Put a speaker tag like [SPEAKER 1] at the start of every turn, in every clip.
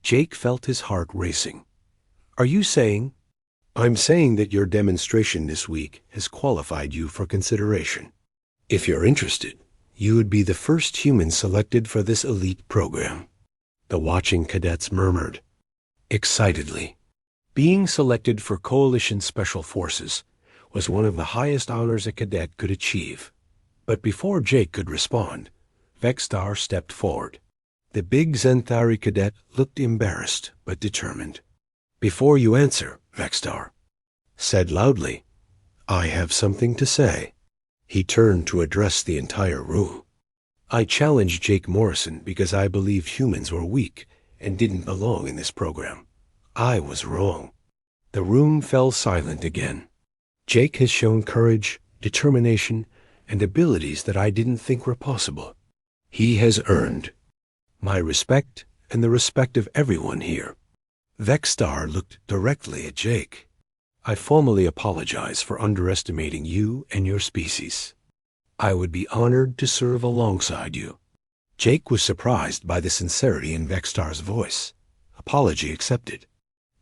[SPEAKER 1] Jake felt his heart racing. "Are you saying—" "I'm saying that your demonstration this week has qualified you for consideration. If you're interested, you would be the first human selected for this elite program," the watching cadets murmured excitedly. Being selected for Coalition Special Forces was one of the highest honors a cadet could achieve. But before Jake could respond, Vexstar stepped forward. The big Xanthari cadet looked embarrassed but determined. "Before you answer, Vexstar," said loudly, "I have something to say." He turned to address the entire room. "I challenged Jake Morrison because I believed humans were weak and didn't belong in this program. I was wrong." The room fell silent again. "Jake has shown courage, determination, and abilities that I didn't think were possible. He has earned my respect and the respect of everyone here." Vexstar looked directly at Jake. "I formally apologize for underestimating you and your species. I would be honored to serve alongside you." Jake was surprised by the sincerity in Vexstar's voice. Apology accepted.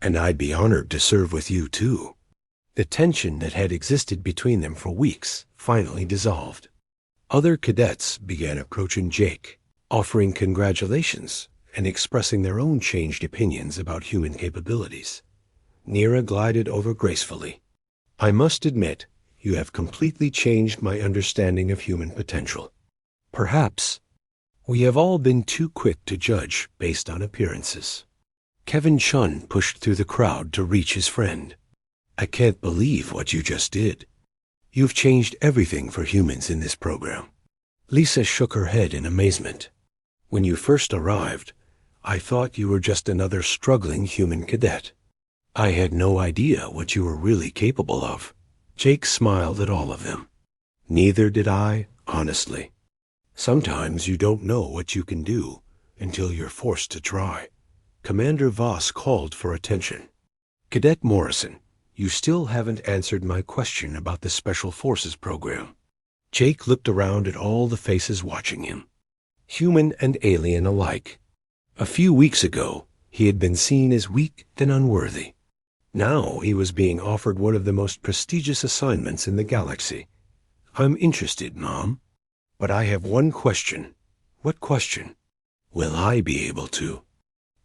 [SPEAKER 1] "And I'd be honored to serve with you, too." The tension that had existed between them for weeks finally dissolved. Other cadets began approaching Jake, offering congratulations and expressing their own changed opinions about human capabilities. Nira glided over gracefully. "I must admit, you have completely changed my understanding of human potential. Perhaps we have all been too quick to judge based on appearances." Kevin Chun pushed through the crowd to reach his friend. "I can't believe what you just did. You've changed everything for humans in this program." Lisa shook her head in amazement. "When you first arrived, I thought you were just another struggling human cadet. I had no idea what you were really capable of." Jake smiled at all of them. "Neither did I, honestly. Sometimes you don't know what you can do until you're forced to try." Commander Voss called for attention. "Cadet Morrison, you still haven't answered my question about the Special Forces program." Jake looked around at all the faces watching him, human and alien alike. A few weeks ago, he had been seen as weak and unworthy. Now he was being offered one of the most prestigious assignments in the galaxy. "I'm interested, Mom. But I have one question." "What question?" "Will I be able to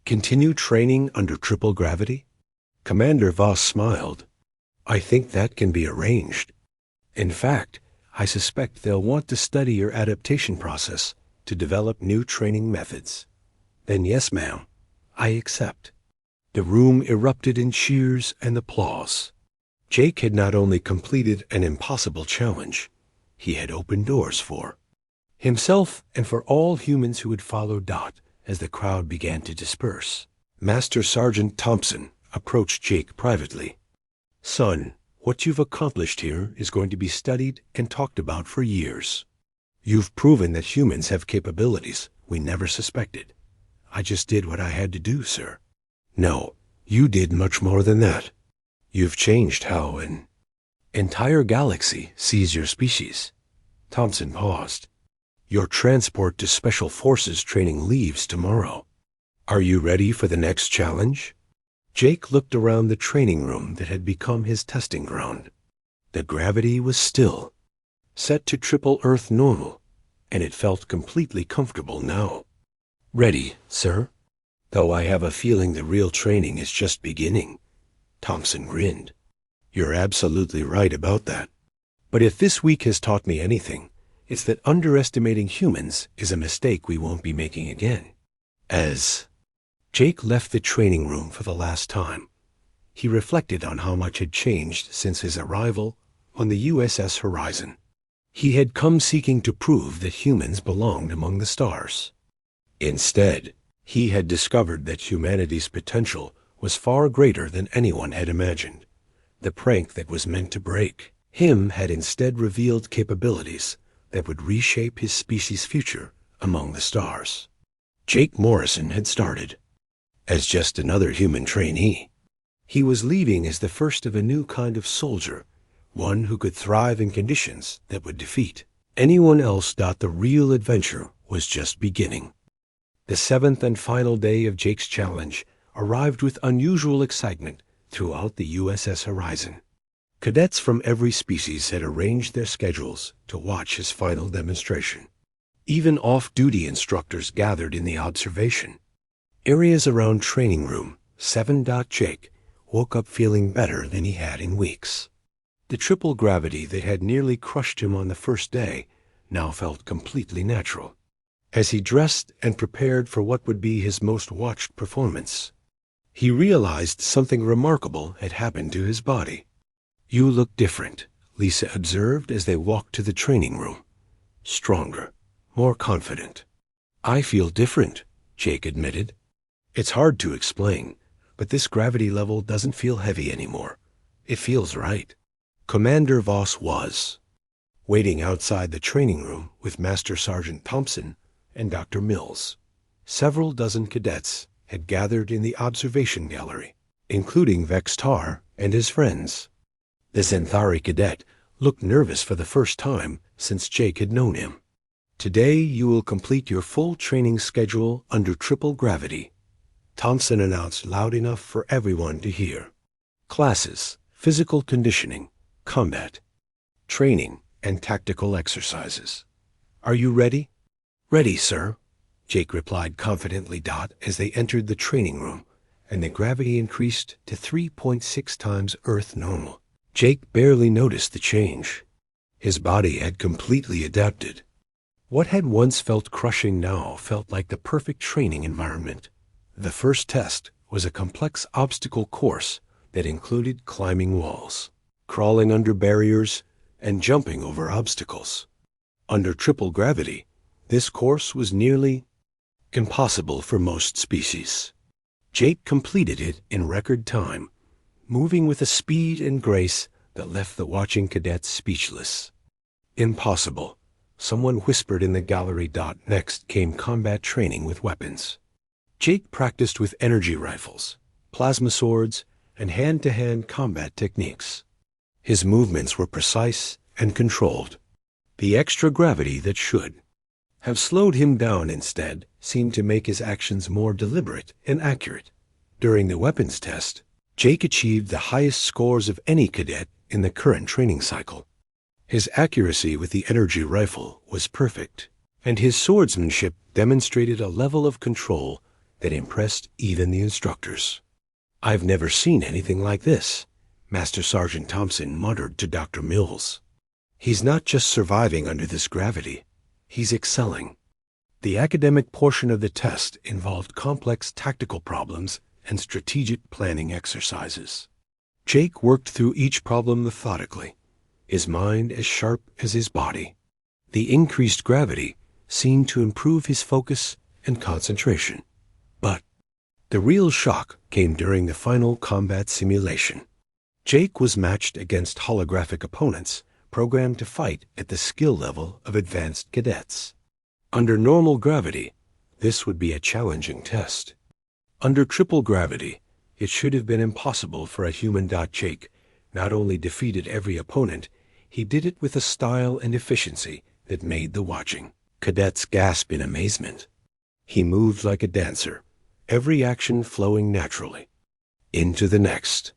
[SPEAKER 1] continue training under triple gravity?" Commander Voss smiled. "I think that can be arranged. In fact, I suspect they'll want to study your adaptation process to develop new training methods." "Then yes, ma'am. I accept." The room erupted in cheers and applause. Jake had not only completed an impossible challenge, he had opened doors for himself and for all humans who would follow Dot as the crowd began to disperse. Master Sergeant Thompson approached Jake privately. "Son, what you've accomplished here is going to be studied and talked about for years. You've proven that humans have capabilities we never suspected." "I just did what I had to do, sir." "No, you did much more than that. You've changed how an entire galaxy sees your species." Thompson paused. "Your transport to Special Forces training leaves tomorrow. Are you ready for the next challenge?" Jake looked around the training room that had become his testing ground. The gravity was still, set to triple Earth normal, and it felt completely comfortable now. "Ready, sir. Though I have a feeling the real training is just beginning." Thompson grinned. "You're absolutely right about that. But if this week has taught me anything, it's that underestimating humans is a mistake we won't be making again." As Jake left the training room for the last time, he reflected on how much had changed since his arrival on the USS Horizon. He had come seeking to prove that humans belonged among the stars. Instead, he had discovered that humanity's potential was far greater than anyone had imagined. The prank that was meant to break him had instead revealed capabilities that would reshape his species' future among the stars. Jake Morrison had started as just another human trainee. He was leaving as the first of a new kind of soldier, one who could thrive in conditions that would defeat anyone else. The real adventure was just beginning. The 7th and final day of Jake's challenge arrived with unusual excitement throughout the USS Horizon. Cadets from every species had arranged their schedules to watch his final demonstration. Even off-duty instructors gathered in the observation areas around Training Room 7. Jake woke up feeling better than he had in weeks. The triple gravity that had nearly crushed him on the first day now felt completely natural. As he dressed and prepared for what would be his most watched performance, he realized something remarkable had happened to his body. "You look different," Lisa observed as they walked to the training room. "Stronger, more confident." "I feel different," Jake admitted. "It's hard to explain, but this gravity level doesn't feel heavy anymore. It feels right." Commander Voss was waiting outside the training room with Master Sergeant Thompson and Dr. Mills. Several dozen cadets had gathered in the observation gallery, including Vextar and his friends. The Xanthari cadet looked nervous for the first time since Jake had known him. "Today you will complete your full training schedule under triple gravity," Thompson announced loud enough for everyone to hear. "Classes, physical conditioning, combat, training, and tactical exercises. Are you ready?" "Ready, sir," Jake replied confidently. As they entered the training room, and the gravity increased to 3.6 times Earth normal. Jake barely noticed the change. His body had completely adapted. What had once felt crushing now felt like the perfect training environment. The first test was a complex obstacle course that included climbing walls, crawling under barriers, and jumping over obstacles. Under triple gravity, this course was nearly impossible for most species. Jake completed it in record time, moving with a speed and grace that left the watching cadets speechless. "Impossible," someone whispered in the gallery. Next came combat training with weapons. Jake practiced with energy rifles, plasma swords, and hand-to-hand combat techniques. His movements were precise and controlled. The extra gravity that should have slowed him down instead seemed to make his actions more deliberate and accurate. During the weapons test, Jake achieved the highest scores of any cadet in the current training cycle. His accuracy with the energy rifle was perfect, and his swordsmanship demonstrated a level of control that impressed even the instructors. "I've never seen anything like this," Master Sergeant Thompson muttered to Dr. Mills. "He's not just surviving under this gravity, he's excelling." The academic portion of the test involved complex tactical problems and strategic planning exercises. Jake worked through each problem methodically, his mind as sharp as his body. The increased gravity seemed to improve his focus and concentration. But the real shock came during the final combat simulation. Jake was matched against holographic opponents programmed to fight at the skill level of advanced cadets. Under normal gravity, this would be a challenging test. Under triple gravity, it should have been impossible for a human. Jake not only defeated every opponent, he did it with a style and efficiency that made the watching cadets gasp in amazement. He moved like a dancer, every action flowing naturally. Into the next.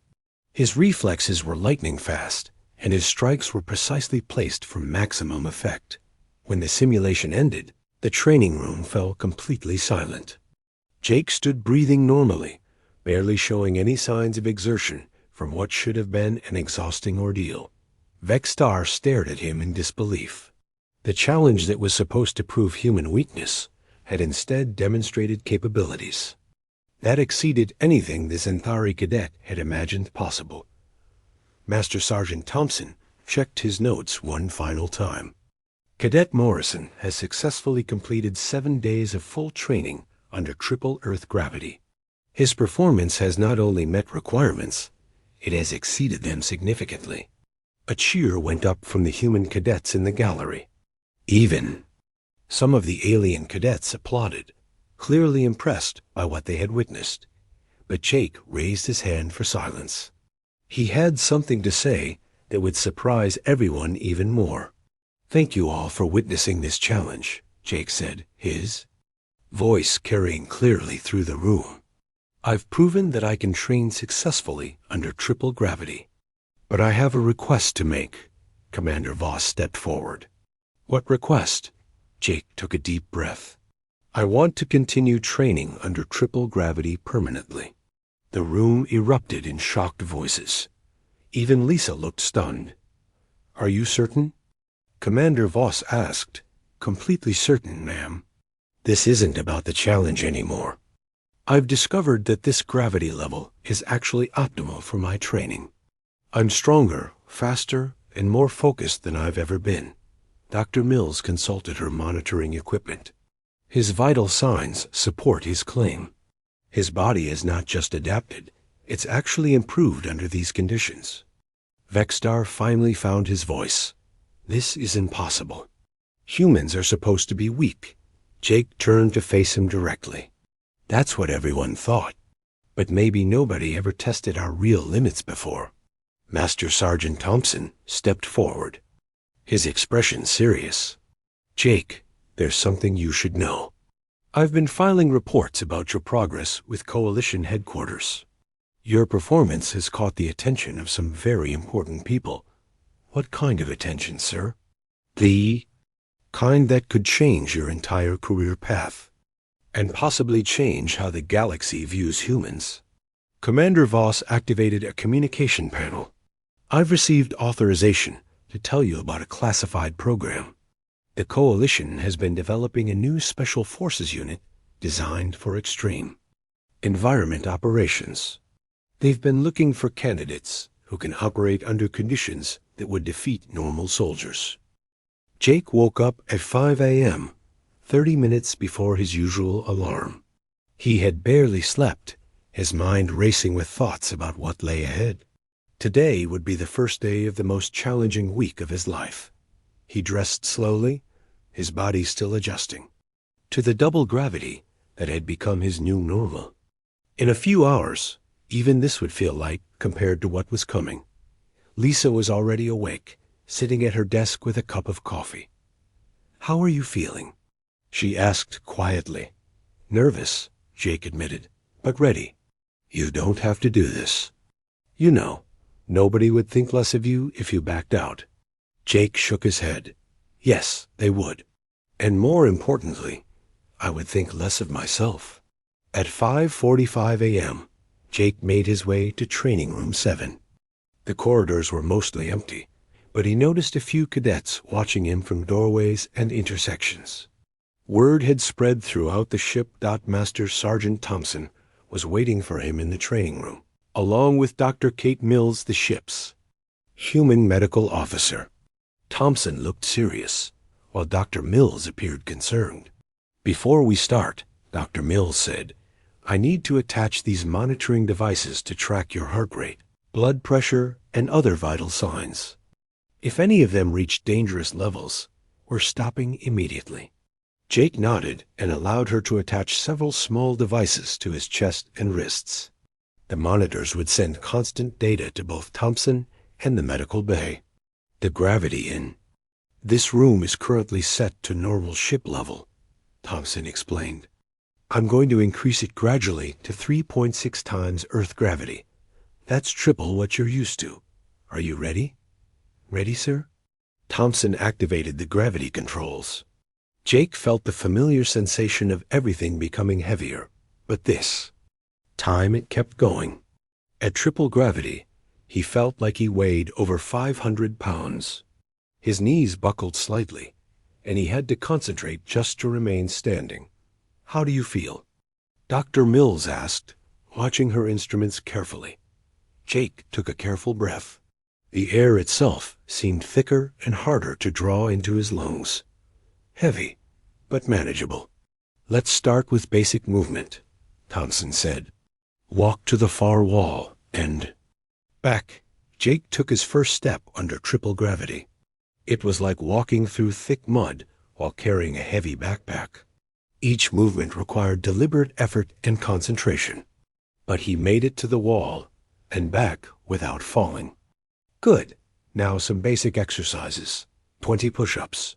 [SPEAKER 1] His reflexes were lightning fast, and his strikes were precisely placed for maximum effect. When the simulation ended, the training room fell completely silent. Jake stood breathing normally, barely showing any signs of exertion from what should have been an exhausting ordeal. Vextar stared at him in disbelief. The challenge that was supposed to prove human weakness had instead demonstrated capabilities that exceeded anything the Xanthari cadet had imagined possible. Master Sergeant Thompson checked his notes one final time. Cadet Morrison has successfully completed 7 days of full training under triple Earth gravity. His performance has not only met requirements, it has exceeded them significantly. A cheer went up from the human cadets in the gallery. Even some of the alien cadets applauded, clearly impressed by what they had witnessed. But Jake raised his hand for silence. He had something to say that would surprise everyone even more. "Thank you all for witnessing this challenge," Jake said, his voice carrying clearly through the room. I've proven that I can train successfully under triple gravity. But I have a request to make. Commander Voss stepped forward. What request? Jake took a deep breath. I want to continue training under triple gravity permanently. The room erupted in shocked voices. Even Lisa looked stunned. Are you certain? Commander Voss asked. Completely certain, ma'am. This isn't about the challenge anymore. I've discovered that this gravity level is actually optimal for my training. I'm stronger, faster, and more focused than I've ever been. Dr. Mills consulted her monitoring equipment. His vital signs support his claim. His body has not just adapted, it's actually improved under these conditions. Vexstar finally found his voice. This is impossible. Humans are supposed to be weak. Jake turned to face him directly. That's what everyone thought. But maybe nobody ever tested our real limits before. Master Sergeant Thompson stepped forward, his expression serious. Jake, there's something you should know. I've been filing reports about your progress with Coalition headquarters. Your performance has caught the attention of some very important people. What kind of attention, sir? The kind that could change your entire career path, and possibly change how the galaxy views humans. Commander Voss activated a communication panel. I've received authorization to tell you about a classified program. The Coalition has been developing a new Special Forces unit designed for extreme environment operations. They've been looking for candidates who can operate under conditions that would defeat normal soldiers. Jake woke up at 5 a.m., 30 minutes before his usual alarm. He had barely slept, his mind racing with thoughts about what lay ahead. Today would be the first day of the most challenging week of his life. He dressed slowly, his body still adjusting to the double gravity that had become his new normal. In a few hours, even this would feel light compared to what was coming. Lisa was already awake, sitting at her desk with a cup of coffee. How are you feeling? She asked quietly. Nervous, Jake admitted, but ready. You don't have to do this. You know, nobody would think less of you if you backed out. Jake shook his head. Yes, they would. And more importantly, I would think less of myself. At 5:45 a.m., Jake made his way to Training Room 7. The corridors were mostly empty, but he noticed a few cadets watching him from doorways and intersections. Word had spread throughout the ship that Master Sergeant Thompson was waiting for him in the training room, along with Dr. Kate Mills, the ship's human medical officer. Thompson looked serious, while Dr. Mills appeared concerned. Before we start, Dr. Mills said, I need to attach these monitoring devices to track your heart rate, blood pressure, and other vital signs. If any of them reach dangerous levels, we're stopping immediately. Jake nodded and allowed her to attach several small devices to his chest and wrists. The monitors would send constant data to both Thompson and the medical bay. The gravity in this room is currently set to normal ship level, Thompson explained. I'm going to increase it gradually to 3.6 times Earth gravity. That's triple what you're used to. Are you ready? Ready, sir? Thompson activated the gravity controls. Jake felt the familiar sensation of everything becoming heavier, but this time it kept going. At triple gravity, he felt like he weighed over 500 pounds. His knees buckled slightly, and he had to concentrate just to remain standing. How do you feel? Dr. Mills asked, watching her instruments carefully. Jake took a careful breath. The air itself seemed thicker and harder to draw into his lungs. Heavy, but manageable. Let's start with basic movement, Thompson said. Walk to the far wall and back. Jake took his first step under triple gravity. It was like walking through thick mud while carrying a heavy backpack. Each movement required deliberate effort and concentration. But he made it to the wall and back without falling. Good. Now some basic exercises. 20 push-ups.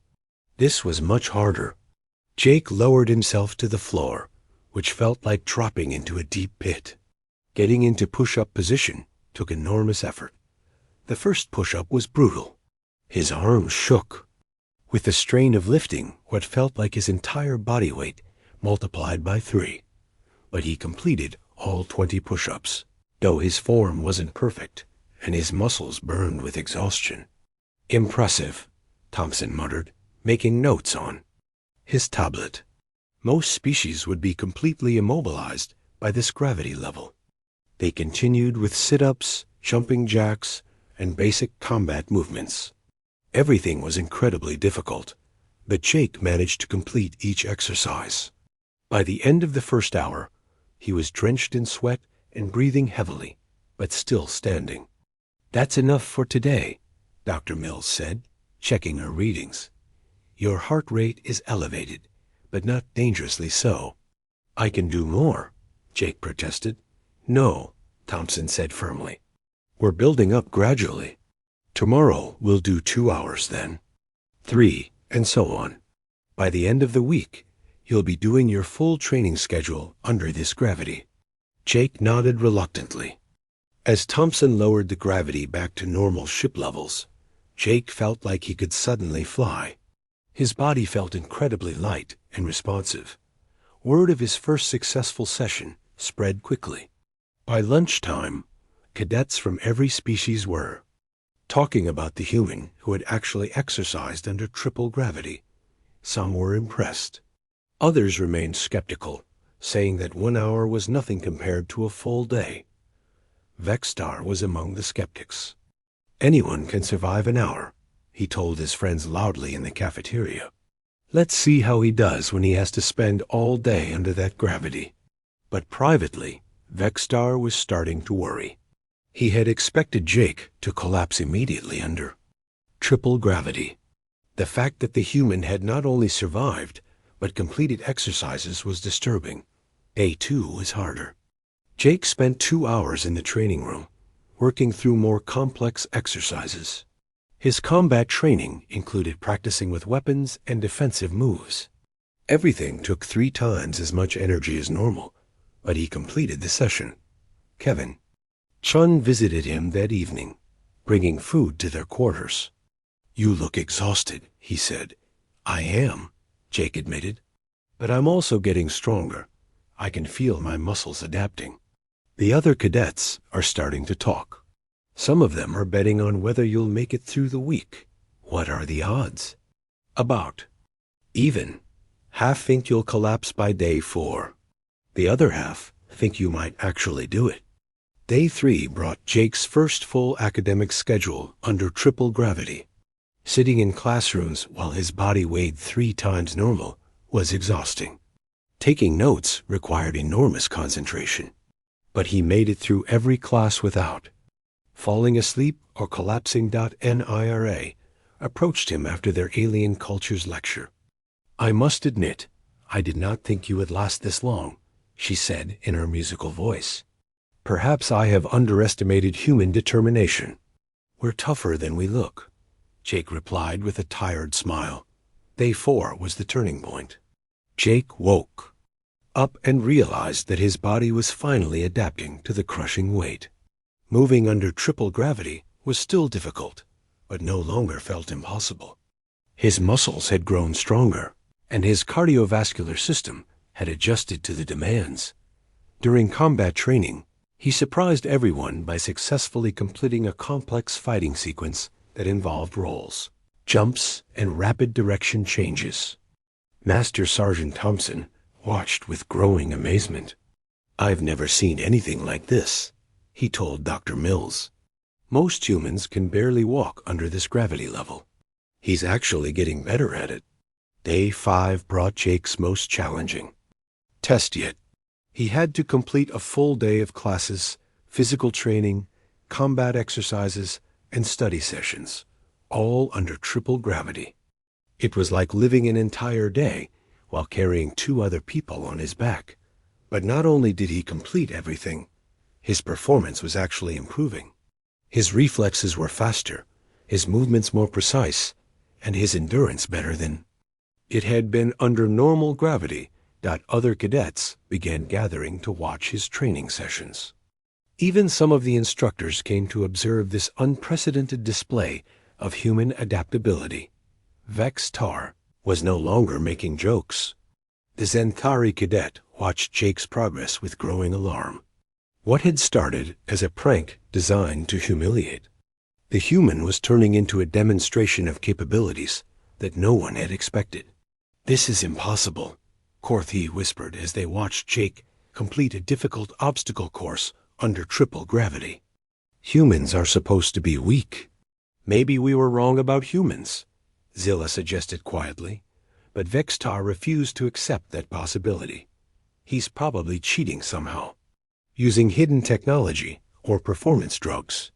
[SPEAKER 1] This was much harder. Jake lowered himself to the floor, which felt like dropping into a deep pit. Getting into push-up position took enormous effort. The first push-up was brutal. His arms shook. With the strain of lifting what felt like his entire body weight multiplied by 3. But he completed all 20 push-ups, though his form wasn't perfect and his muscles burned with exhaustion. Impressive, Thompson muttered, making notes on his tablet. Most species would be completely immobilized by this gravity level. They continued with sit-ups, jumping jacks, and basic combat movements. Everything was incredibly difficult, but Jake managed to complete each exercise. By the end of the first hour, he was drenched in sweat and breathing heavily, but still standing. "That's enough for today," Dr. Mills said, checking her readings. "Your heart rate is elevated, but not dangerously so." "I can do more," Jake protested. "No," Thompson said firmly. "We're building up gradually. Tomorrow we'll do 2 hours then, 3, and so on. By the end of the week, you'll be doing your full training schedule under this gravity." Jake nodded reluctantly. As Thompson lowered the gravity back to normal ship levels, Jake felt like he could suddenly fly. His body felt incredibly light and responsive. Word of his first successful session spread quickly. By lunchtime, cadets from every species were talking about the human who had actually exercised under triple gravity. Some were impressed. Others remained skeptical, saying that 1 hour was nothing compared to a full day. Vexstar was among the skeptics. "Anyone can survive an hour," he told his friends loudly in the cafeteria. "Let's see how he does when he has to spend all day under that gravity." But privately, Vexstar was starting to worry. He had expected Jake to collapse immediately under triple gravity. The fact that the human had not only survived, but completed exercises was disturbing. Day 2 was harder. Jake spent 2 hours in the training room, working through more complex exercises. His combat training included practicing with weapons and defensive moves. Everything took 3 times as much energy as normal, but he completed the session. Kevin Chun visited him that evening, bringing food to their quarters. "You look exhausted," he said. "I am," Jake admitted. "But I'm also getting stronger. I can feel my muscles adapting." The other cadets are starting to talk. Some of them are betting on whether you'll make it through the week. "What are the odds?" "About even. Half think you'll collapse by day 4. The other half think you might actually do it." Day 3 brought Jake's first full academic schedule under triple gravity. Sitting in classrooms while his body weighed 3 times normal was exhausting. Taking notes required enormous concentration, but he made it through every class without. Falling asleep or collapsing. NIRA approached him after their alien cultures lecture. "I must admit, I did not think you would last this long," she said in her musical voice. "Perhaps I have underestimated human determination." "We're tougher than we look," Jake replied with a tired smile. Day 4 was the turning point. Jake woke up and realized that his body was finally adapting to the crushing weight. Moving under triple gravity was still difficult, but no longer felt impossible. His muscles had grown stronger, and his cardiovascular system had adjusted to the demands. During combat training, he surprised everyone by successfully completing a complex fighting sequence that involved rolls, jumps, and rapid direction changes. Master Sergeant Thompson watched with growing amazement. "I've never seen anything like this," he told Dr. Mills. "Most humans can barely walk under this gravity level. He's actually getting better at it." Day 5 brought Jake's most challenging test yet. He had to complete a full day of classes, physical training, combat exercises, and study sessions, all under triple gravity. It was like living an entire day while carrying 2 other people on his back. But not only did he complete everything, his performance was actually improving. His reflexes were faster, his movements more precise, and his endurance better than it had been under normal gravity. Other cadets began gathering to watch his training sessions. Even some of the instructors came to observe this unprecedented display of human adaptability. Vex Tar was no longer making jokes. The Zenthari cadet watched Jake's progress with growing alarm. What had started as a prank designed to humiliate the human was turning into a demonstration of capabilities that no one had expected. "This is impossible," Korthi whispered as they watched Jake complete a difficult obstacle course under triple gravity. "Humans are supposed to be weak." "Maybe we were wrong about humans," Zilla suggested quietly, but Vextar refused to accept that possibility. "He's probably cheating somehow, using hidden technology or performance drugs."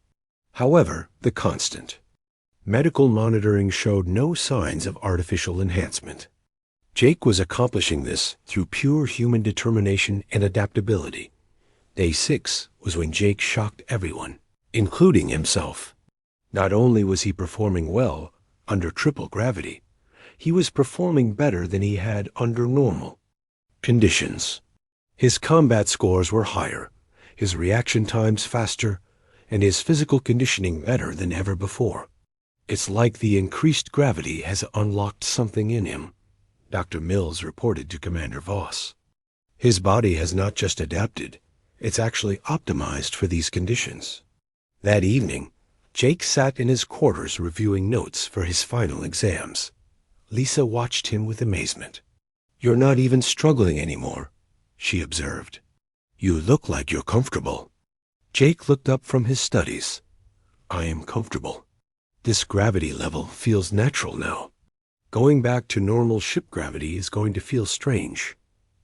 [SPEAKER 1] However, the constant medical monitoring showed no signs of artificial enhancement. Jake was accomplishing this through pure human determination and adaptability. Day 6 was when Jake shocked everyone, including himself. Not only was he performing well under triple gravity, he was performing better than he had under normal conditions. His combat scores were higher, his reaction times faster, and his physical conditioning better than ever before. "It's like the increased gravity has unlocked something in him," Dr. Mills reported to Commander Voss. "His body has not just adapted, it's actually optimized for these conditions." That evening, Jake sat in his quarters reviewing notes for his final exams. Lisa watched him with amazement. "You're not even struggling anymore," she observed. "You look like you're comfortable." Jake looked up from his studies. "I am comfortable. This gravity level feels natural now. Going back to normal ship gravity is going to feel strange."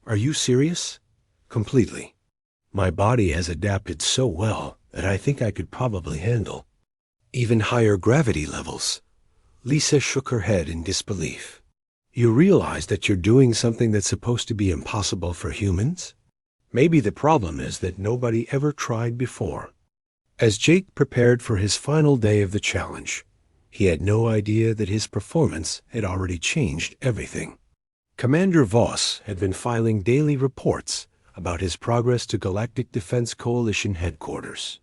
[SPEAKER 1] "Are you serious?" "Completely. My body has adapted so well that I think I could probably handle even higher gravity levels." Lisa shook her head in disbelief. "You realize that you're doing something that's supposed to be impossible for humans? Maybe the problem is that nobody ever tried before." As Jake prepared for his final day of the challenge, he had no idea that his performance had already changed everything. Commander Voss had been filing daily reports about his progress to Galactic Defense Coalition headquarters.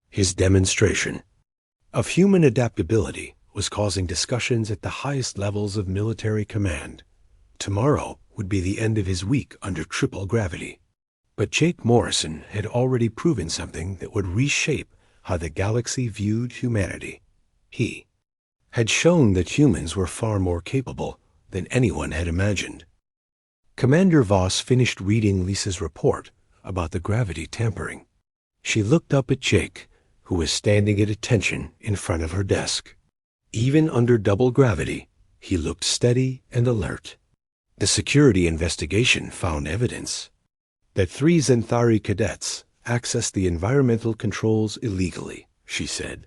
[SPEAKER 1] His demonstration of human adaptability was causing discussions at the highest levels of military command. Tomorrow would be the end of his week under triple gravity. But Jake Morrison had already proven something that would reshape how the galaxy viewed humanity. He had shown that humans were far more capable than anyone had imagined. Commander Voss finished reading Lisa's report about the gravity tampering. She looked up at Jake, who was standing at attention in front of her desk. Even under double gravity, he looked steady and alert. The security investigation found evidence that 3 Zenthari cadets accessed the environmental controls illegally, she said.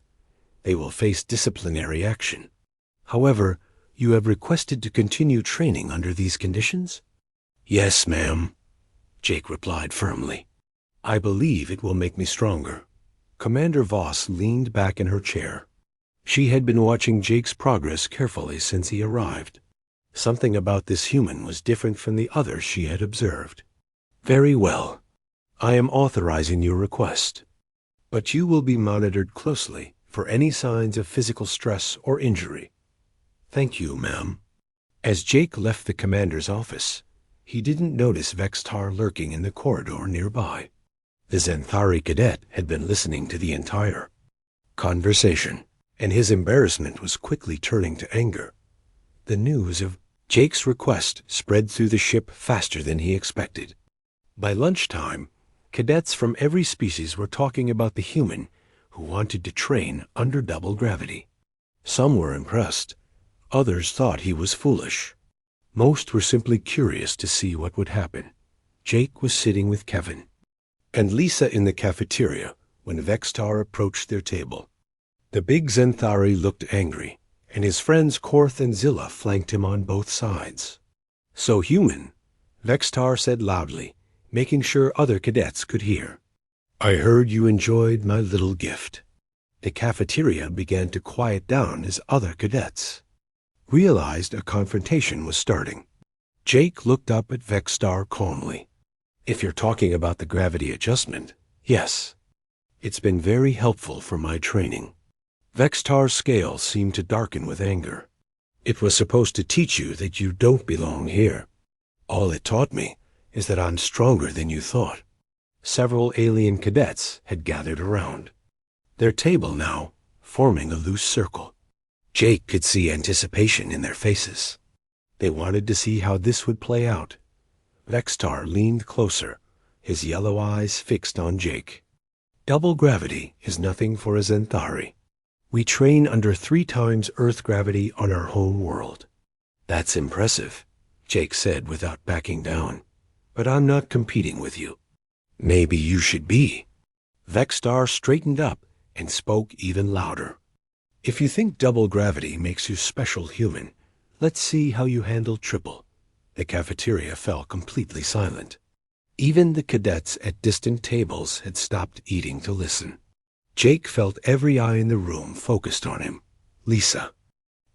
[SPEAKER 1] They will face disciplinary action. However, you have requested to continue training under these conditions? Yes, ma'am, Jake replied firmly. I believe it will make me stronger. Commander Voss leaned back in her chair. She had been watching Jake's progress carefully since he arrived. Something about this human was different from the others she had observed. Very well. I am authorizing your request. But you will be monitored closely for any signs of physical stress or injury. Thank you, ma'am. As Jake left the commander's office, he didn't notice Vextar lurking in the corridor nearby. The Zenthari cadet had been listening to the entire conversation, and his embarrassment was quickly turning to anger. The news of Jake's request spread through the ship faster than he expected. By lunchtime, cadets from every species were talking about the human who wanted to train under double gravity. Some were impressed. Others thought he was foolish. Most were simply curious to see what would happen. Jake was sitting with Kevin and Lisa in the cafeteria when Vextar approached their table. The big Zenthari looked angry, and his friends Korth and Zilla flanked him on both sides. So human, Vextar said loudly, making sure other cadets could hear. I heard you enjoyed my little gift. The cafeteria began to quiet down as other cadets realized a confrontation was starting. Jake looked up at Vextar calmly. If you're talking about the gravity adjustment, yes. It's been very helpful for my training. Vextar's scales seemed to darken with anger. It was supposed to teach you that you don't belong here. All it taught me is that I'm stronger than you thought. Several alien cadets had gathered around, their table now forming a loose circle. Jake could see anticipation in their faces. They wanted to see how this would play out. Vextar leaned closer, his yellow eyes fixed on Jake. Double gravity is nothing for a Xanthari. We train under 3 times Earth gravity on our home world. That's impressive, Jake said without backing down. But I'm not competing with you. Maybe you should be. Vextar straightened up and spoke even louder. If you think double gravity makes you special human, let's see how you handle triple. The cafeteria fell completely silent. Even the cadets at distant tables had stopped eating to listen. Jake felt every eye in the room focused on him. Lisa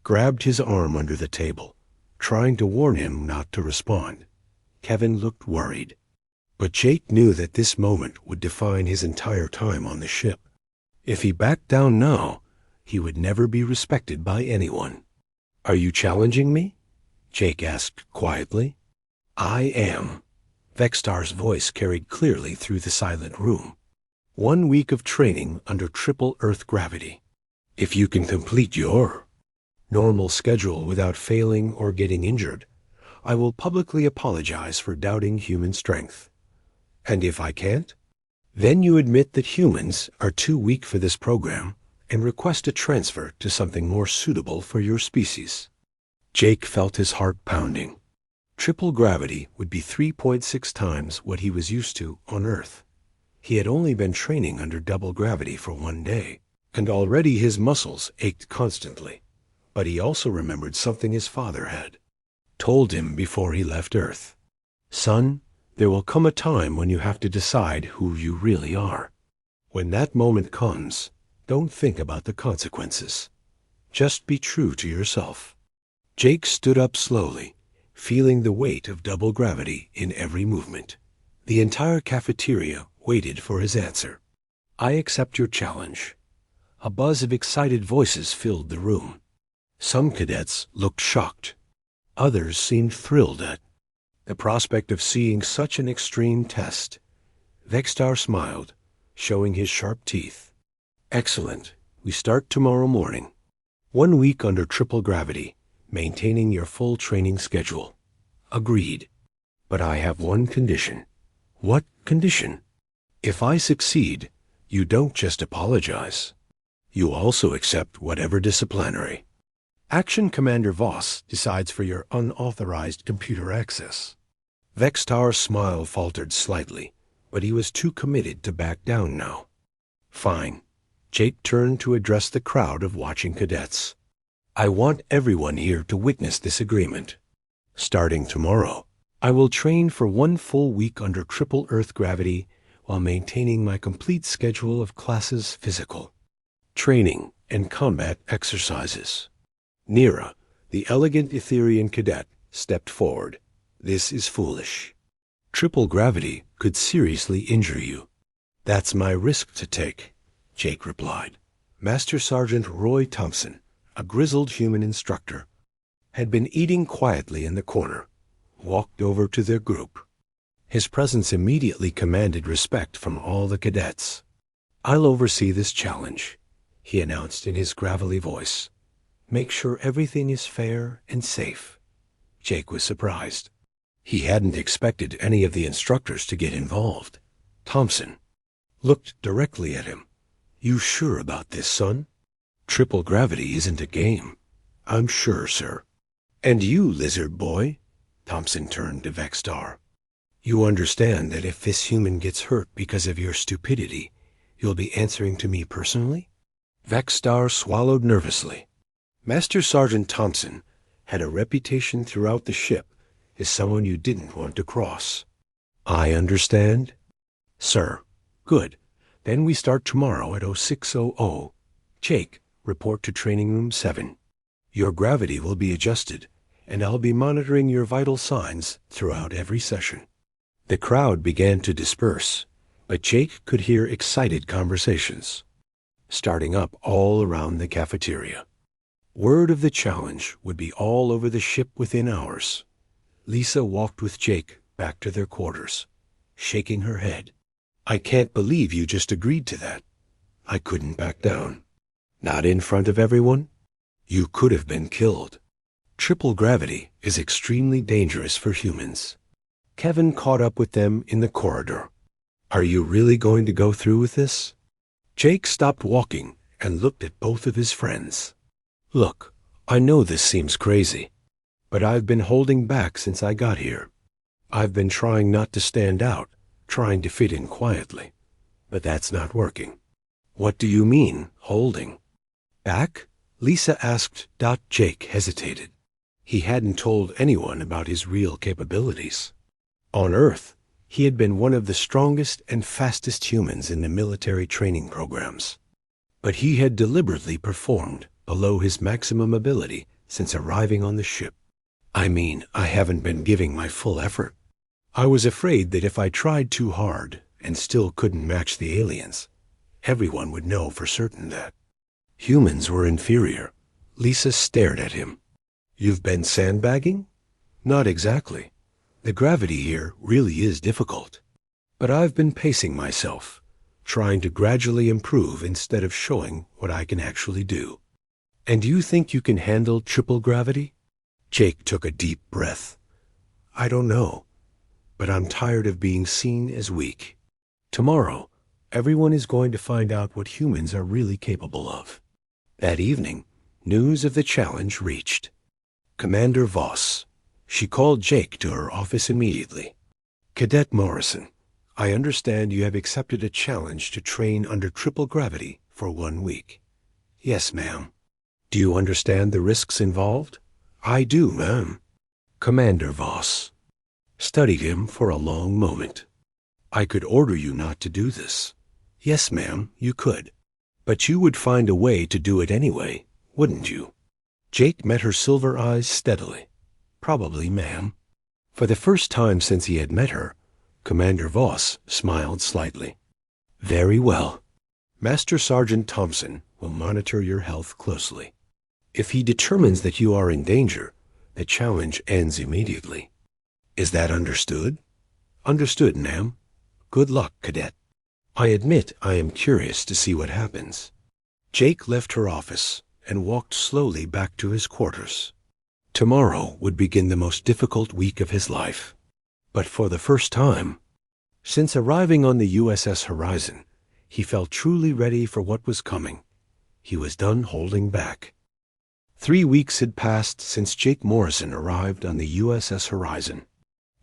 [SPEAKER 1] grabbed his arm under the table, trying to warn him not to respond. Kevin looked worried. But Jake knew that this moment would define his entire time on the ship. If he backed down now, he would never be respected by anyone. Are you challenging me? Jake asked quietly. I am. Vextar's voice carried clearly through the silent room. 1 week of training under triple Earth gravity. If you can complete your normal schedule without failing or getting injured, I will publicly apologize for doubting human strength. And if I can't, then you admit that humans are too weak for this program and request a transfer to something more suitable for your species. Jake felt his heart pounding. Triple gravity would be 3.6 times what he was used to on Earth. He had only been training under double gravity for 1 day, and already his muscles ached constantly. But he also remembered something his father had told him before he left Earth. Son, there will come a time when you have to decide who you really are. When that moment comes, don't think about the consequences. Just be true to yourself. Jake stood up slowly, feeling the weight of double gravity in every movement. The entire cafeteria waited for his answer. I accept your challenge. A buzz of excited voices filled the room. Some cadets looked shocked. Others seemed thrilled at the prospect of seeing such an extreme test. Vextar smiled, showing his sharp teeth. Excellent. We start tomorrow morning. 1 week under triple gravity, maintaining your full training schedule. Agreed. But I have one condition. What condition? If I succeed, you don't just apologize. You also accept whatever disciplinary action Commander Voss decides for your unauthorized computer access. Vextar's smile faltered slightly, but he was too committed to back down now. Fine. Jake turned to address the crowd of watching cadets. I want everyone here to witness this agreement. Starting tomorrow, I will train for 1 full week under triple Earth gravity while maintaining my complete schedule of classes physical, training, and combat exercises. Nira, the elegant Etherian cadet, stepped forward. This is foolish. Triple gravity could seriously injure you. That's my risk to take, Jake replied. Master Sergeant Roy Thompson, a grizzled human instructor, had been eating quietly in the corner, walked over to their group. His presence immediately commanded respect from all the cadets. I'll oversee this challenge, he announced in his gravelly voice. Make sure everything is fair and safe. Jake was surprised. He hadn't expected any of the instructors to get involved. Thompson looked directly at him. You sure about this, son? Triple gravity isn't a game. I'm sure, sir. And you, lizard boy? Thompson turned to Vextar. You understand that if this human gets hurt because of your stupidity, you'll be answering to me personally? Vextar swallowed nervously. Master Sergeant Thompson had a reputation throughout the ship as someone you didn't want to cross. I understand. Sir. Good. Then we start tomorrow at 0600. Jake, report to Training Room 7. Your gravity will be adjusted, and I'll be monitoring your vital signs throughout every session. The crowd began to disperse, But Jake could hear excited conversations starting up all around the cafeteria. Word of the challenge would be all over the ship within hours. Lisa walked with Jake back to their quarters, shaking her head. I can't believe you just agreed to that. I couldn't back down. Not in front of everyone? You could have been killed. Triple gravity is extremely dangerous for humans. Kevin caught up with them in the corridor. Are you really going to go through with this? Jake stopped walking and looked at both of his friends. Look, I know this seems crazy, but I've been holding back since I got here. I've been trying not to stand out, trying to fit in quietly, but that's not working. What do you mean, holding back? Lisa asked. Jake hesitated. He hadn't told anyone about his real capabilities. On Earth, he had been one of the strongest and fastest humans in the military training programs. But he had deliberately performed below his maximum ability since arriving on the ship. I mean, I haven't been giving my full effort. I was afraid that if I tried too hard and still couldn't match the aliens, everyone would know for certain that humans were inferior. Lisa stared at him. You've been sandbagging? Not exactly. The gravity here really is difficult. But I've been pacing myself, trying to gradually improve instead of showing what I can actually do. And you think you can handle triple gravity? Jake took a deep breath. I don't know, but I'm tired of being seen as weak. Tomorrow, everyone is going to find out what humans are really capable of. That evening, news of the challenge reached Commander Voss. She called Jake to her office immediately. Cadet Morrison, I understand you have accepted a challenge to train under triple gravity for 1 week. Yes, ma'am. Do you understand the risks involved? I do, ma'am. Commander Voss studied him for a long moment. I could order you not to do this. Yes, ma'am, you could. But you would find a way to do it anyway, wouldn't you? Jake met her silver eyes steadily. Probably, ma'am. For the first time since he had met her, Commander Voss smiled slightly. Very well. Master Sergeant Thompson will monitor your health closely. If he determines that you are in danger, the challenge ends immediately. Is that understood? Understood, ma'am. Good luck, Cadet. I admit I am curious to see what happens. Jake left her office and walked slowly back to his quarters. Tomorrow would begin the most difficult week of his life. But for the first time, since arriving on the USS Horizon, he felt truly ready for what was coming. He was done holding back. 3 weeks had passed since Jake Morrison arrived on the USS Horizon.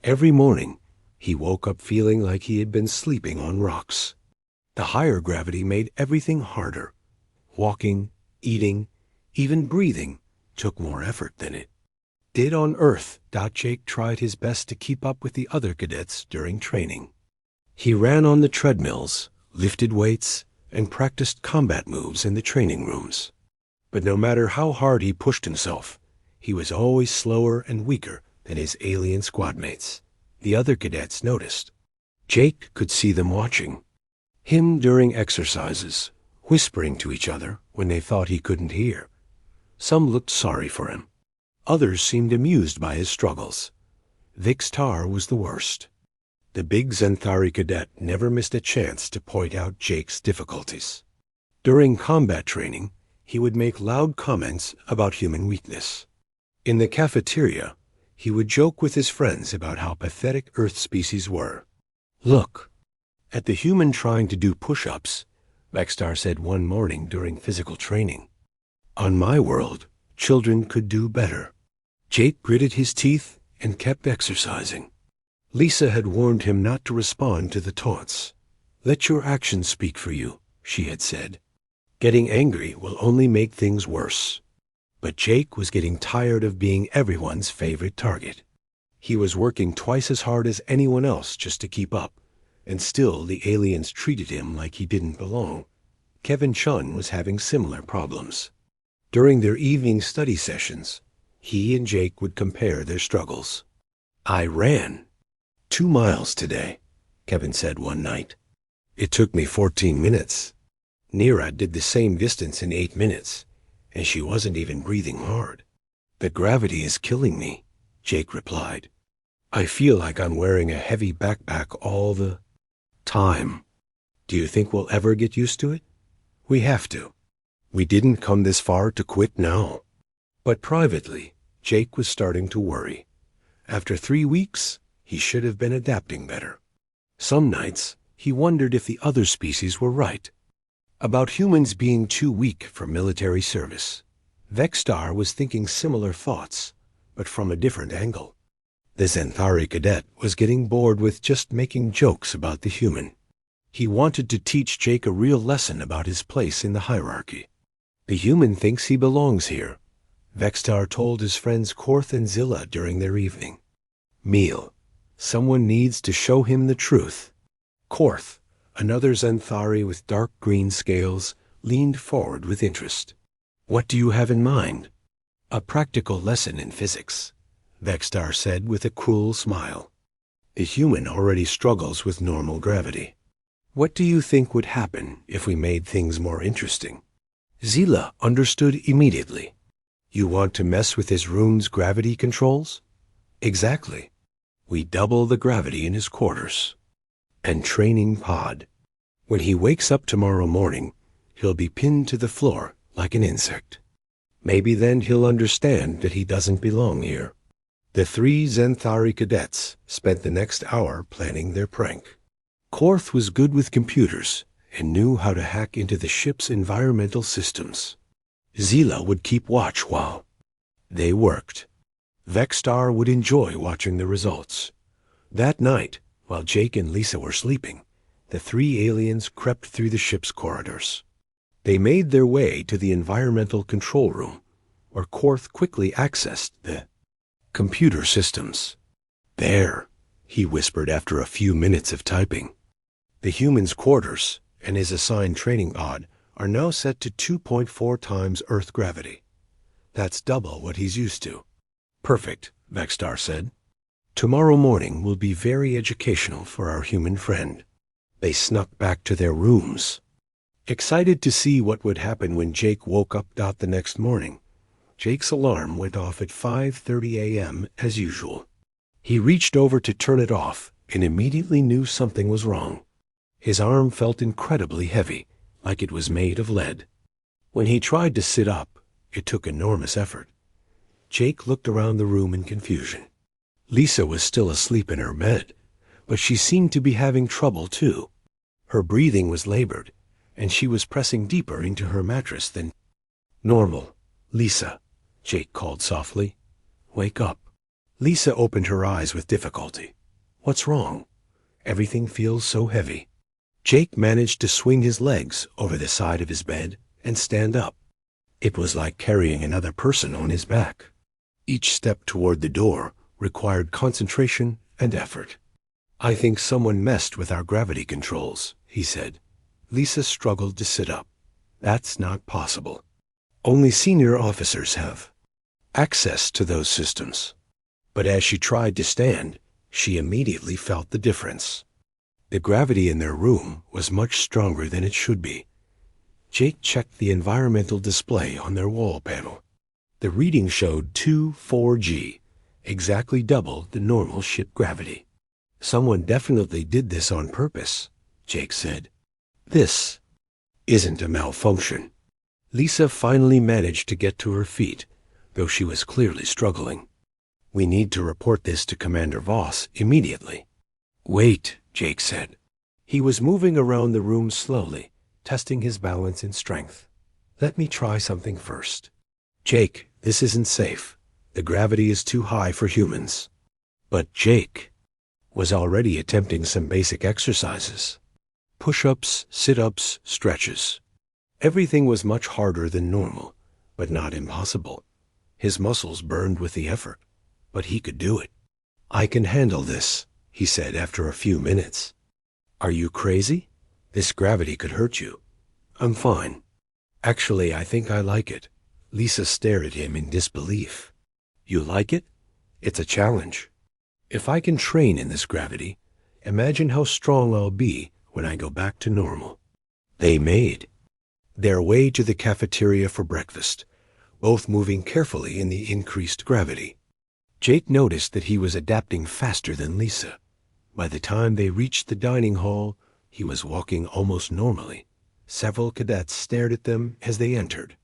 [SPEAKER 1] Every morning, he woke up feeling like he had been sleeping on rocks. The higher gravity made everything harder. Walking, eating, even breathing took more effort than it did on Earth. Jake tried his best to keep up with the other cadets during training. He ran on the treadmills, lifted weights, and practiced combat moves in the training rooms. But no matter how hard he pushed himself, he was always slower and weaker than his alien squadmates. The other cadets noticed. Jake could see them watching him during exercises, whispering to each other when they thought he couldn't hear. Some looked sorry for him. Others seemed amused by his struggles. Vix Tar was the worst. The big Xanthari cadet never missed a chance to point out Jake's difficulties. During combat training, he would make loud comments about human weakness. In the cafeteria, he would joke with his friends about how pathetic Earth species were. Look, at the human trying to do push-ups, Vextar said one morning during physical training. On my world, children could do better. Jake gritted his teeth and kept exercising. Lisa had warned him not to respond to the taunts. Let your actions speak for you, she had said. Getting angry will only make things worse. But Jake was getting tired of being everyone's favorite target. He was working twice as hard as anyone else just to keep up, and still the aliens treated him like he didn't belong. Kevin Chun was having similar problems. During their evening study sessions, he and Jake would compare their struggles. I ran 2 miles today, Kevin said one night. It took me 14 minutes. Nira did the same distance in 8 minutes, and she wasn't even breathing hard. The gravity is killing me, Jake replied. I feel like I'm wearing a heavy backpack all the time. Do you think we'll ever get used to it? We have to. We didn't come this far to quit now. But privately, Jake was starting to worry. After 3 weeks, he should have been adapting better. Some nights, he wondered if the other species were right about humans being too weak for military service. Vexstar was thinking similar thoughts, but from a different angle. The Xanthari cadet was getting bored with just making jokes about the human. He wanted to teach Jake a real lesson about his place in the hierarchy. The human thinks he belongs here, Vexstar told his friends Korth and Zilla during their evening meal. Someone needs to show him the truth. Korth, another Xanthari with dark green scales, leaned forward with interest. What do you have in mind? A practical lesson in physics, Vexstar said with a cruel smile. The human already struggles with normal gravity. What do you think would happen if we made things more interesting? Zila understood immediately. You want to mess with his rune's gravity controls? Exactly. We double the gravity in his quarters. And training pod. When he wakes up tomorrow morning, he'll be pinned to the floor like an insect. Maybe then he'll understand that he doesn't belong here. The 3 Xanthari cadets spent the next hour planning their prank. Korth was good with computers and knew how to hack into the ship's environmental systems. Zila would keep watch while they worked. Vexstar would enjoy watching the results. That night, while Jake and Lisa were sleeping, the 3 aliens crept through the ship's corridors. They made their way to the environmental control room, where Korth quickly accessed the computer systems. There, he whispered after a few minutes of typing. The human's quarters and his assigned training pod are now set to 2.4 times Earth gravity. That's double what he's used to. Perfect, Vexstar said. Tomorrow morning will be very educational for our human friend. They snuck back to their rooms, excited to see what would happen when Jake woke up. The next morning, Jake's alarm went off at 5:30 a.m. as usual. He reached over to turn it off and immediately knew something was wrong. His arm felt incredibly heavy, like it was made of lead. When he tried to sit up, it took enormous effort. Jake looked around the room in confusion. Lisa was still asleep in her bed, but she seemed to be having trouble too. Her breathing was labored, and she was pressing deeper into her mattress than normal. Lisa, Jake called softly. Wake up. Lisa opened her eyes with difficulty. What's wrong? Everything feels so heavy. Jake managed to swing his legs over the side of his bed and stand up. It was like carrying another person on his back. Each step toward the door required concentration and effort. I think someone messed with our gravity controls, he said. Lisa struggled to sit up. That's not possible. Only senior officers have access to those systems. But as she tried to stand, she immediately felt the difference. The gravity in their room was much stronger than it should be. Jake checked the environmental display on their wall panel. The reading showed 2.4G, exactly double the normal ship gravity. Someone definitely did this on purpose, Jake said. This isn't a malfunction. Lisa finally managed to get to her feet, though she was clearly struggling. We need to report this to Commander Voss immediately. Wait, Jake said. He was moving around the room slowly, testing his balance and strength. Let me try something first. Jake, this isn't safe. The gravity is too high for humans. But Jake was already attempting some basic exercises. Push-ups, sit-ups, stretches. Everything was much harder than normal, but not impossible. His muscles burned with the effort, but he could do it. I can handle this, he said after a few minutes. Are you crazy? This gravity could hurt you. I'm fine. Actually, I think I like it. Lisa stared at him in disbelief. You like it? It's a challenge. If I can train in this gravity, imagine how strong I'll be when I go back to normal." They made their way to the cafeteria for breakfast, both moving carefully in the increased gravity. Jake noticed that he was adapting faster than Lisa. By the time they reached the dining hall, he was walking almost normally. Several cadets stared at them as they entered.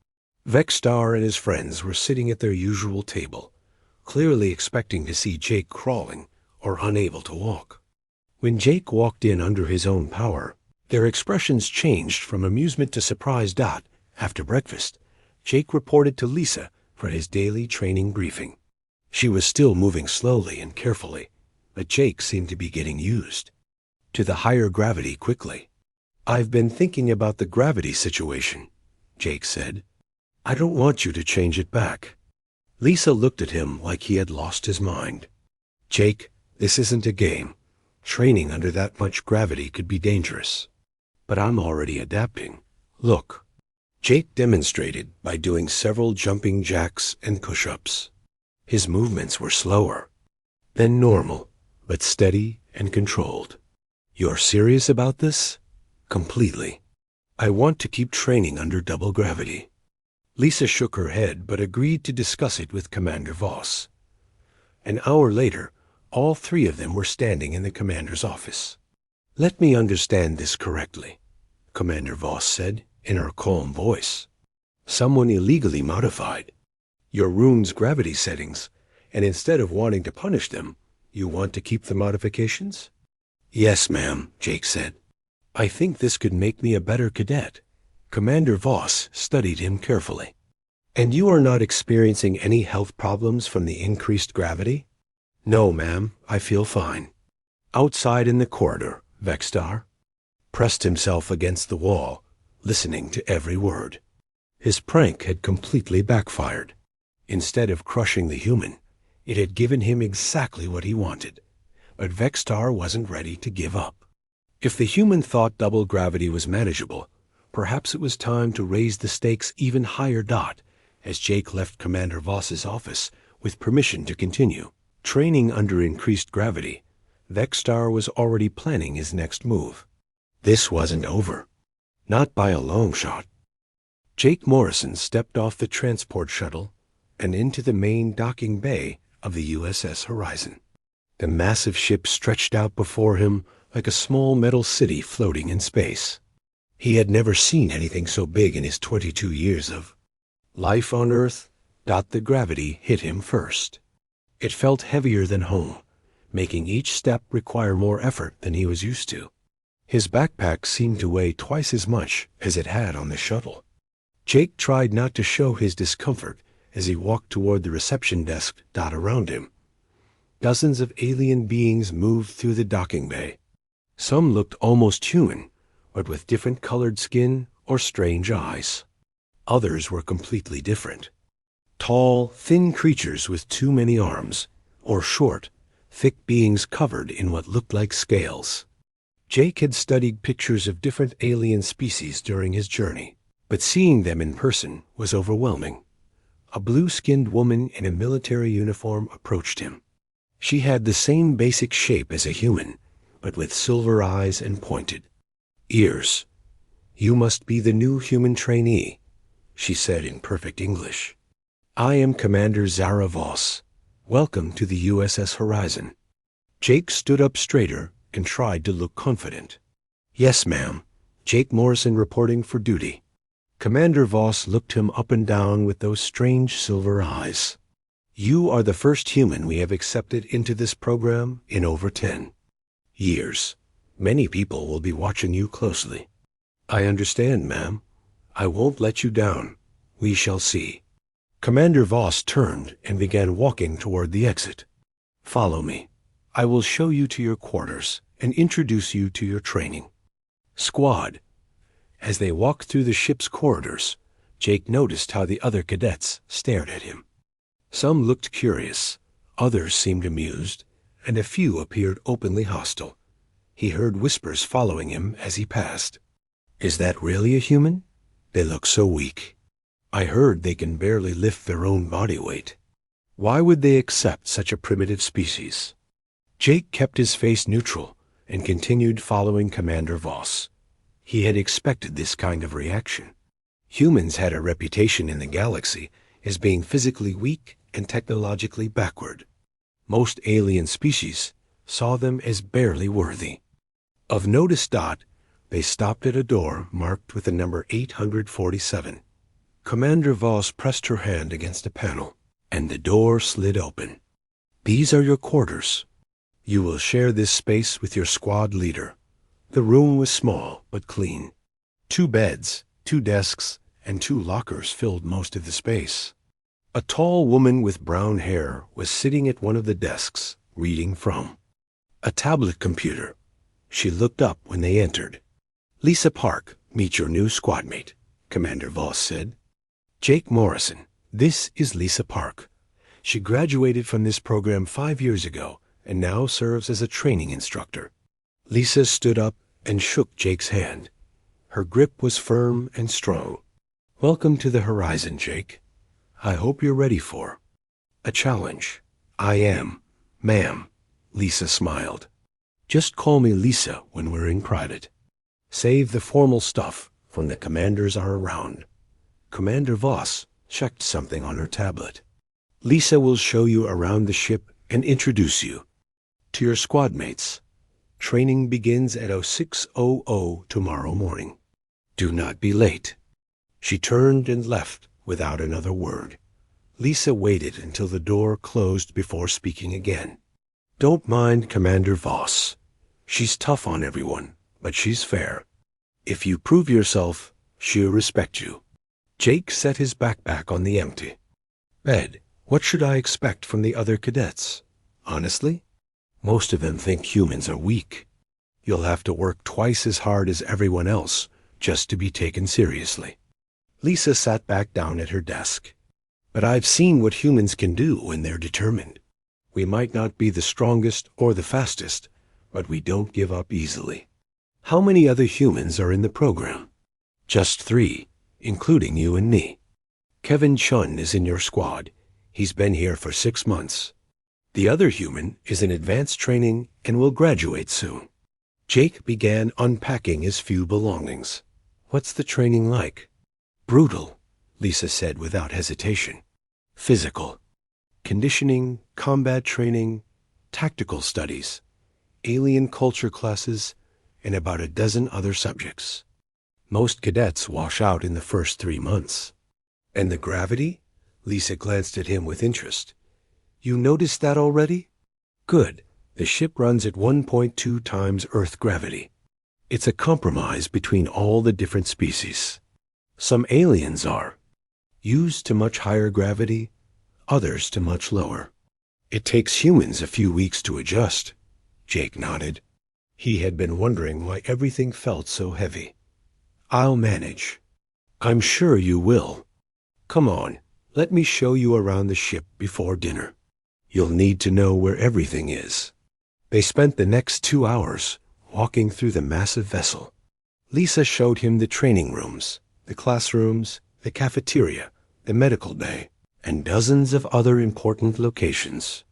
[SPEAKER 1] Vexstar and his friends were sitting at their usual table, clearly expecting to see Jake crawling or unable to walk. When Jake walked in under his own power, their expressions changed from amusement to surprise. After breakfast, Jake reported to Lisa for his daily training briefing. She was still moving slowly and carefully, but Jake seemed to be getting used to the higher gravity quickly. "I've been thinking about the gravity situation," Jake said. "I don't want you to change it back." Lisa looked at him like he had lost his mind. "Jake, this isn't a game. Training under that much gravity could be dangerous." "But I'm already adapting. Look." Jake demonstrated by doing several jumping jacks and push-ups. His movements were slower than normal, but steady and controlled. "You're serious about this?" "Completely. I want to keep training under double gravity." Lisa shook her head but agreed to discuss it with Commander Voss. An hour later, all three of them were standing in the commander's office. "Let me understand this correctly," Commander Voss said in her calm voice. "Someone illegally modified your rune's gravity settings, and instead of wanting to punish them, you want to keep the modifications?" "Yes, ma'am," Jake said. "I think this could make me a better cadet." Commander Voss studied him carefully. "And you are not experiencing any health problems from the increased gravity?" "No, ma'am, I feel fine." Outside in the corridor, Vexstar pressed himself against the wall, listening to every word. His prank had completely backfired. Instead of crushing the human, it had given him exactly what he wanted. But Vexstar wasn't ready to give up. If the human thought double gravity was manageable, perhaps it was time to raise the stakes even higher. As Jake left Commander Voss's office with permission to continue training under increased gravity, Vexstar was already planning his next move. This wasn't over. Not by a long shot. Jake Morrison stepped off the transport shuttle and into the main docking bay of the USS Horizon. The massive ship stretched out before him like a small metal city floating in space. He had never seen anything so big in his 22 years of life on Earth. The gravity hit him first. It felt heavier than home, making each step require more effort than he was used to. His backpack seemed to weigh twice as much as it had on the shuttle. Jake tried not to show his discomfort as he walked toward the reception desk. Around him, dozens of alien beings moved through the docking bay. Some looked almost human, but with different colored skin or strange eyes. Others were completely different. Tall, thin creatures with too many arms, or short, thick beings covered in what looked like scales. Jake had studied pictures of different alien species during his journey, but seeing them in person was overwhelming. A blue-skinned woman in a military uniform approached him. She had the same basic shape as a human, but with silver eyes and pointed ears. "You must be the new human trainee," she said in perfect English. "I am Commander Zara Voss. Welcome to the USS Horizon." Jake stood up straighter and tried to look confident. "Yes, ma'am. Jake Morrison reporting for duty." Commander Voss looked him up and down with those strange silver eyes. "You are the first human we have accepted into this program in over 10 years. Many people will be watching you closely." "I understand, ma'am. I won't let you down. We shall see." Commander Voss turned and began walking toward the exit. "Follow me. I will show you to your quarters and introduce you to your training squad." As they walked through the ship's corridors, Jake noticed how the other cadets stared at him. Some looked curious, others seemed amused, and a few appeared openly hostile. He heard whispers following him as he passed. "Is that really a human? They look so weak. I heard they can barely lift their own body weight. Why would they accept such a primitive species?" Jake kept his face neutral and continued following Commander Voss. He had expected this kind of reaction. Humans had a reputation in the galaxy as being physically weak and technologically backward. Most alien species saw them as barely worthy. Of notice dot, they stopped at a door marked with the number 847. Commander Voss pressed her hand against a panel, and the door slid open. "These are your quarters. You will share this space with your squad leader." The room was small but clean. 2 beds, 2 desks, and 2 lockers filled most of the space. A tall woman with brown hair was sitting at one of the desks, reading from a tablet computer. She looked up when they entered. "Lisa Park, meet your new squadmate," Commander Voss said. "Jake Morrison, this is Lisa Park. She graduated from this program 5 years ago and now serves as a training instructor." Lisa stood up and shook Jake's hand. Her grip was firm and strong. "Welcome to the horizon, Jake. I hope you're ready for a challenge." "I am, ma'am," Lisa smiled. "Just call me Lisa when we're in private. Save the formal stuff when the commanders are around." Commander Voss checked something on her tablet. "Lisa will show you around the ship and introduce you to your squad mates. Training begins at 0600 tomorrow morning. Do not be late." She turned and left without another word. Lisa waited until the door closed before speaking again. "Don't mind Commander Voss. She's tough on everyone, but she's fair. If you prove yourself, she'll respect you." Jake set his backpack on the empty bed. "What should I expect from the other cadets? Honestly, most of them think humans are weak. You'll have to work twice as hard as everyone else just to be taken seriously." Lisa sat back down at her desk. "But I've seen what humans can do when they're determined. We might not be the strongest or the fastest, but we don't give up easily." "How many other humans are in the program?" "Just 3, including you and me. Kevin Chun is in your squad. He's been here for 6 months. The other human is in advanced training and will graduate soon." Jake began unpacking his few belongings. "What's the training like?" "Brutal," Lisa said without hesitation. "Physical. Conditioning, combat training, tactical studies, alien culture classes, and about a dozen other subjects. Most cadets wash out in the first 3 months." "And the gravity?" Lisa glanced at him with interest. "You noticed that already?" "Good. The ship runs at 1.2 times Earth gravity. It's a compromise between all the different species. Some aliens are used to much higher gravity, others to much lower. It takes humans a few weeks to adjust." Jake nodded. He had been wondering why everything felt so heavy. "I'll manage." "I'm sure you will. Come on, let me show you around the ship before dinner. You'll need to know where everything is." They spent the next 2 hours walking through the massive vessel. Lisa showed him the training rooms, the classrooms, the cafeteria, the medical bay, and dozens of other important locations.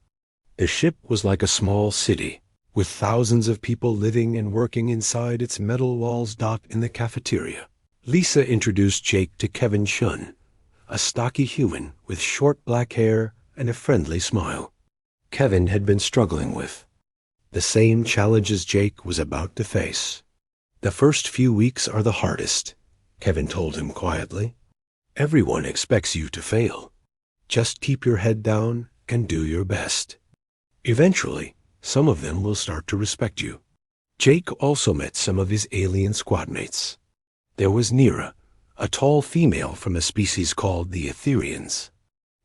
[SPEAKER 1] The ship was like a small city, with thousands of people living and working inside its metal walls. In the cafeteria, Lisa introduced Jake to Kevin Chun, a stocky human with short black hair and a friendly smile. Kevin had been struggling with the same challenges Jake was about to face. "The first few weeks are the hardest," Kevin told him quietly. "Everyone expects you to fail. Just keep your head down and do your best. Eventually, some of them will start to respect you." Jake also met some of his alien squadmates. There was Nira, a tall female from a species called the Etherians.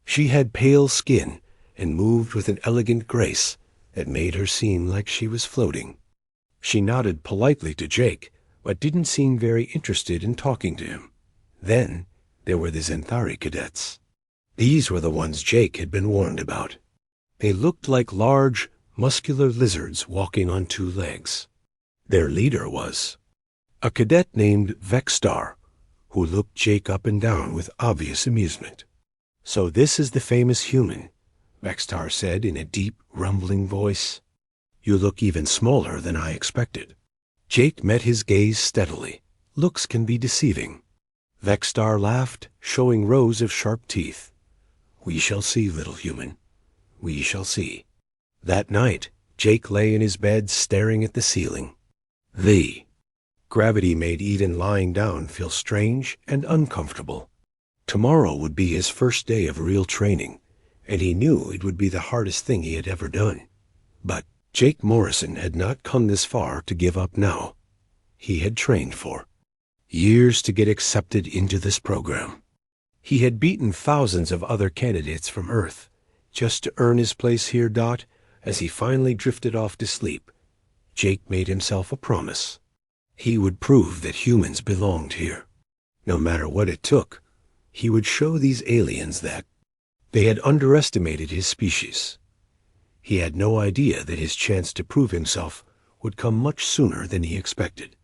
[SPEAKER 1] She had pale skin and moved with an elegant grace that made her seem like she was floating. She nodded politely to Jake, but didn't seem very interested in talking to him. Then there were the Xanthari cadets. These were the ones Jake had been warned about. They looked like large, muscular lizards walking on 2 legs. Their leader was a cadet named Vexstar, who looked Jake up and down with obvious amusement. "So this is the famous human," Vexstar said in a deep, rumbling voice. You look even smaller than I expected. Jake met his gaze steadily. Looks can be deceiving. Vexstar laughed, showing rows of sharp teeth. We shall see, little human. We shall see. That night, Jake lay in his bed staring at the ceiling. Gravity made even lying down feel strange and uncomfortable. Tomorrow would be his first day of real training, and he knew it would be the hardest thing he had ever done. But Jake Morrison had not come this far to give up now. He had trained for years to get accepted into this program. He had beaten thousands of other candidates from Earth, just to earn his place here. As he finally drifted off to sleep, Jake made himself a promise. He would prove that humans belonged here. No matter what it took, he would show these aliens that they had underestimated his species. He had no idea that his chance to prove himself would come much sooner than he expected.